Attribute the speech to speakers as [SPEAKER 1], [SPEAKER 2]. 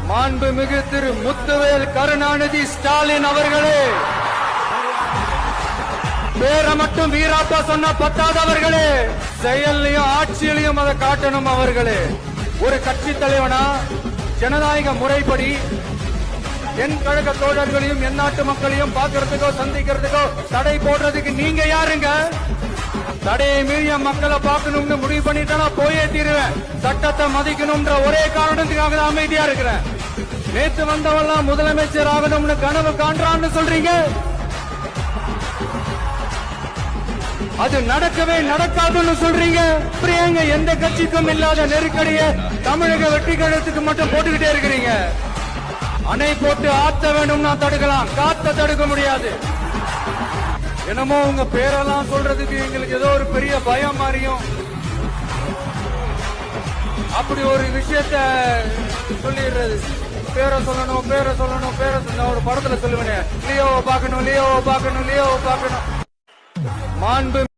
[SPEAKER 1] மாண்புமிகு திரு முத்துவேல் கருணாநிதி ஸ்டாலின் அவர்களே, பேரை மட்டும் வீராப்பா சொன்ன பத்தாதவர்களே, செயல்லையும் ஆட்சியிலையும் அதை காட்டணும் அவர்களே. ஒரு கட்சி தலைவனா ஜனநாயக முறைப்படி என் கழக தோழர்களையும் என் நாட்டு மக்களையும் பார்க்கறதுக்கோ சந்திக்கிறதுக்கோ தடை போடுறதுக்கு நீங்க யாருங்க? தடையை மீறிய மக்களை பார்க்கணும்னு முடிவு பண்ணிட்டா போயே தீருவேன். சட்டத்தை மதிக்கணும்ன்ற ஒரே காரணத்துக்காக தான் அமைதியா இருக்கிறேன். நேற்று வந்தவெல்லாம் முதலமைச்சர் ஆகணும்னு கனவு காண்றான்னு சொல்றீங்க, அது நடக்கவே நடக்காதுன்னு சொல்றீங்க. பிரியங்க எந்த கட்சிக்கும் இல்லாத நெருக்கடியை தமிழக வெற்றி கழகத்துக்கு மட்டும் போட்டுக்கிட்டே இருக்கிறீங்க. அணை போட்டு ஆத்த வேணும்னா தடுக்கலாம், காத்த தடுக்க முடியாது. என்னமோ உங்க பேரெல்லாம் சொல்றதுக்கு எங்களுக்கு ஏதோ ஒரு பெரிய பயம் மாதிரியும் அப்படி ஒரு விஷயத்த சொல்லிடுறது. பேரை சொல்லணும் பேரை சொல்லணும் பேரை சொல்லணும். ஒரு படத்துல சொல்லுவேன், லியோவை பார்க்கணும் லியோவை பார்க்கணும் லியோவை பார்க்கணும். மாண்பு